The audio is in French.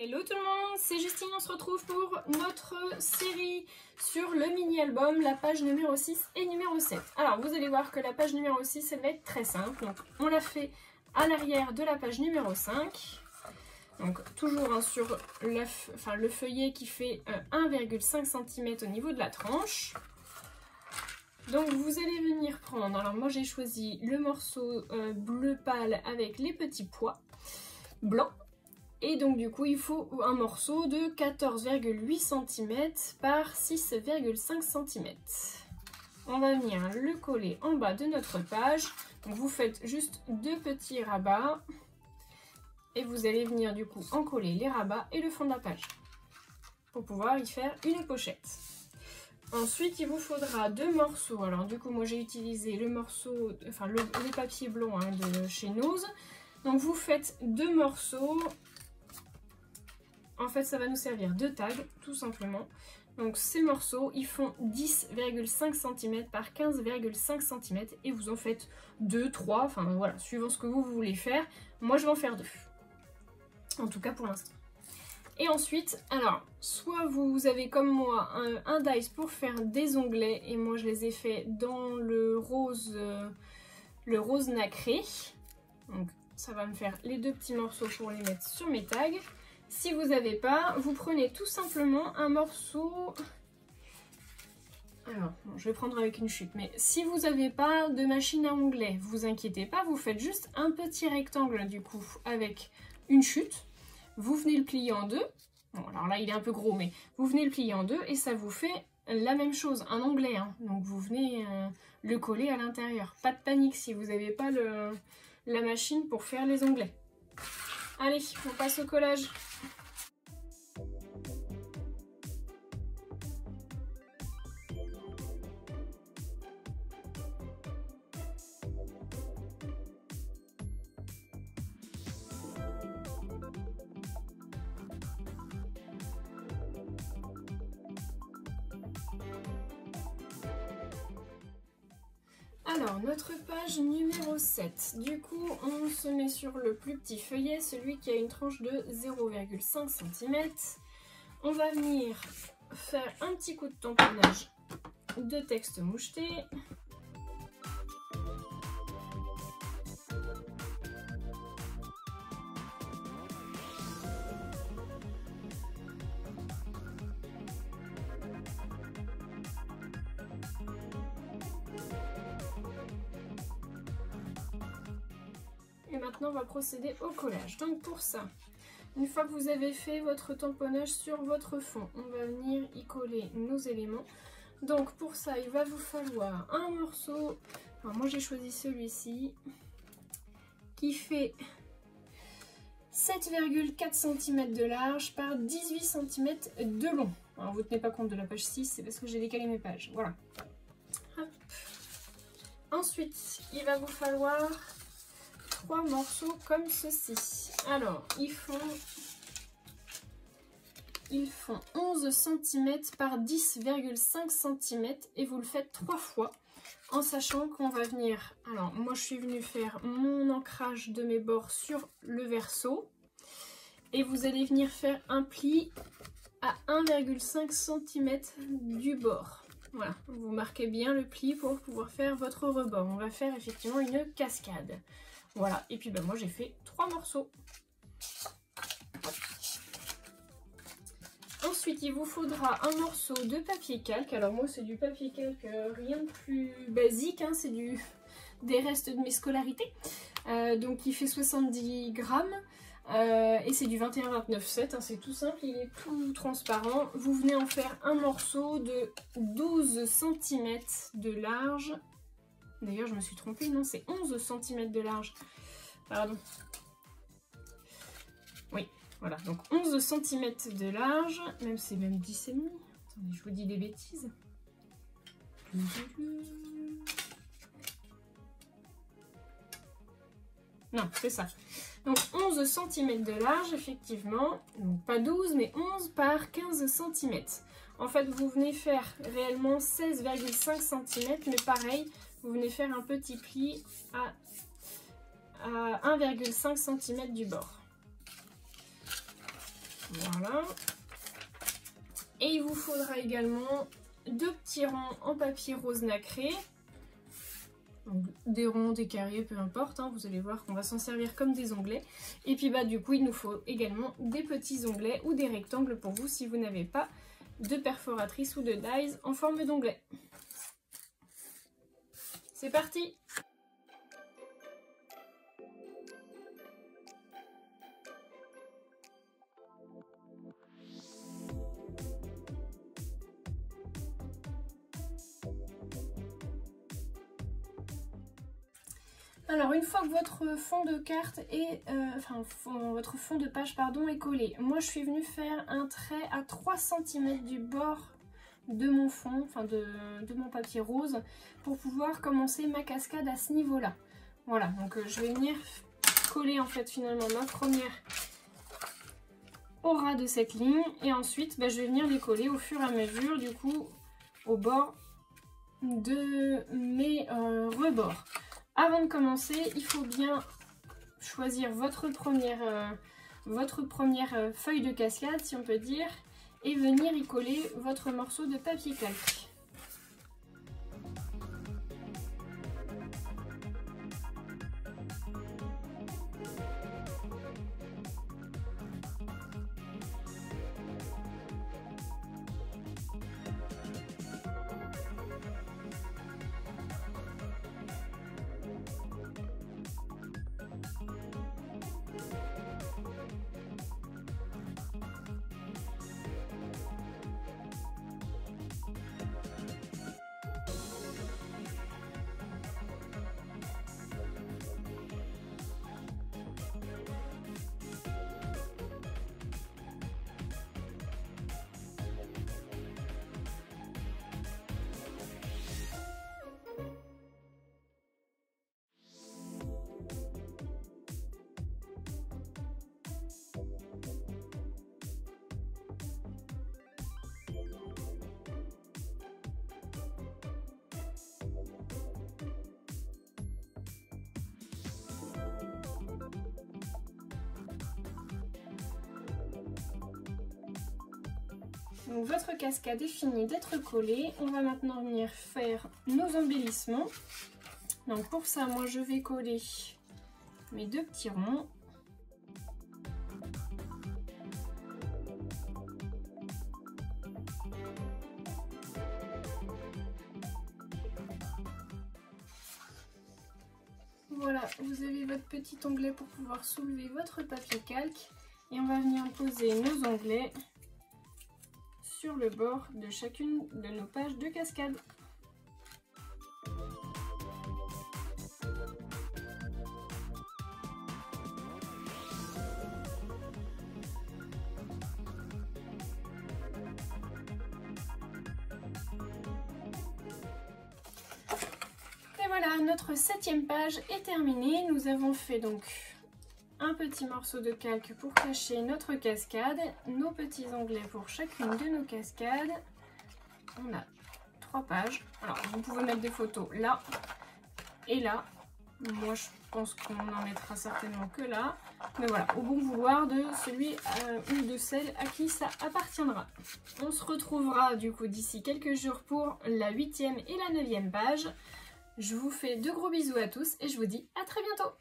Hello tout le monde, c'est Justine, on se retrouve pour notre série sur le mini-album, la page numéro 6 et numéro 7. Alors vous allez voir que la page numéro 6, elle va être très simple. Donc on l'a fait à l'arrière de la page numéro 5. Donc toujours hein, sur le feuillet qui fait 1,5 cm au niveau de la tranche. Donc vous allez venir prendre, alors moi j'ai choisi le morceau bleu pâle avec les petits pois blancs. Et donc du coup il faut un morceau de 14,8 cm par 6,5 cm. On va venir le coller en bas de notre page. Donc vous faites juste deux petits rabats. Et vous allez venir du coup en coller les rabats et le fond de la page. Pour pouvoir y faire une pochette. Ensuite il vous faudra deux morceaux. Alors du coup moi j'ai utilisé le morceau, enfin le papier blanc hein, de chez Nose. Donc vous faites deux morceaux. En fait, ça va nous servir de tag, tout simplement. Donc ces morceaux, ils font 10,5 cm par 15,5 cm. Et vous en faites 2, 3, enfin voilà, suivant ce que vous voulez faire. Moi, je vais en faire 2. En tout cas, pour l'instant. Et ensuite, alors, soit vous avez comme moi un dies pour faire des onglets. Et moi, je les ai fait dans le rose nacré. Donc ça va me faire les deux petits morceaux pour les mettre sur mes tags. Si vous n'avez pas, vous prenez tout simplement un morceau... Alors, bon, je vais prendre avec une chute, mais si vous n'avez pas de machine à onglets, vous inquiétez pas, vous faites juste un petit rectangle du coup avec une chute. Vous venez le plier en deux. Bon, alors là, il est un peu gros, mais vous venez le plier en deux et ça vous fait la même chose, un onglet. Hein. Donc vous venez le coller à l'intérieur. Pas de panique si vous n'avez pas la machine pour faire les onglets. Allez, on passe au collage. Alors, notre page numéro 7. Du coup, on se met sur le plus petit feuillet, celui qui a une tranche de 0,5 cm. On va venir faire un petit coup de tamponnage de texte moucheté. Et maintenant, on va procéder au collage. Donc pour ça, une fois que vous avez fait votre tamponnage sur votre fond, on va venir y coller nos éléments. Donc pour ça, il va vous falloir un morceau, alors moi j'ai choisi celui-ci, qui fait 7,4 cm de large par 18 cm de long. Alors vous ne tenez pas compte de la page 6, c'est parce que j'ai décalé mes pages. Voilà. Hop. Ensuite, il va vous falloir 3 morceaux comme ceci. Alors, ils font 11 cm par 10,5 cm et vous le faites 3 fois en sachant qu'on va venir... Alors, moi je suis venue faire mon ancrage de mes bords sur le verso et vous allez venir faire un pli à 1,5 cm du bord. Voilà, vous marquez bien le pli pour pouvoir faire votre rebord. On va faire effectivement une cascade. Voilà, et puis ben moi j'ai fait 3 morceaux. Ensuite, il vous faudra un morceau de papier calque. Alors moi c'est du papier calque, rien de plus basique, hein, c'est des restes de mes scolarités. Donc il fait 70 grammes et c'est du 21-29-7, hein, c'est tout simple, il est tout transparent. Vous venez en faire un morceau de 12 cm de large. D'ailleurs, je me suis trompée, non, c'est 11 cm de large. Pardon. Oui, voilà, donc 11 cm de large, même c'est même 10,5. Attendez, je vous dis des bêtises. Non, c'est ça. Donc 11 cm de large, effectivement. Donc pas 12, mais 11 par 15 cm. En fait, vous venez faire réellement 16,5 cm, mais pareil, vous venez faire un petit pli à 1,5 cm du bord. Voilà. Et il vous faudra également 2 petits ronds en papier rose nacré. Donc, des ronds, des carrés, peu importe, hein, vous allez voir qu'on va s'en servir comme des onglets. Et puis bah du coup il nous faut également des petits onglets ou des rectangles pour vous si vous n'avez pas de perforatrice ou de dies en forme d'onglet. C'est parti! Alors une fois que votre fond de carte est, votre fond de page pardon est collé, moi je suis venue faire un trait à 3 cm du bord de mon fond, enfin de mon papier rose, pour pouvoir commencer ma cascade à ce niveau-là. Voilà, donc je vais venir coller en fait finalement ma première au ras de cette ligne et ensuite je vais venir les coller au fur et à mesure du coup au bord de mes rebords. Avant de commencer, il faut bien choisir votre première feuille de cascade, si on peut dire, et venir y coller votre morceau de papier calque. Donc votre cascade est finie d'être collée. On va maintenant venir faire nos embellissements. Donc pour ça, moi je vais coller mes 2 petits ronds. Voilà, vous avez votre petit onglet pour pouvoir soulever votre papier calque. Et on va venir poser nos onglets sur le bord de chacune de nos pages de cascade. Et voilà, notre 7e page est terminée. Nous avons fait donc un petit morceau de calque pour cacher notre cascade, nos petits onglets pour chacune de nos cascades. On a 3 pages. Alors vous pouvez mettre des photos là et là. Moi je pense qu'on en mettra certainement que là. Mais voilà, au bon vouloir de celui ou de celle à qui ça appartiendra. On se retrouvera du coup d'ici quelques jours pour la 8e et la 9e page. Je vous fais de gros bisous à tous et je vous dis à très bientôt.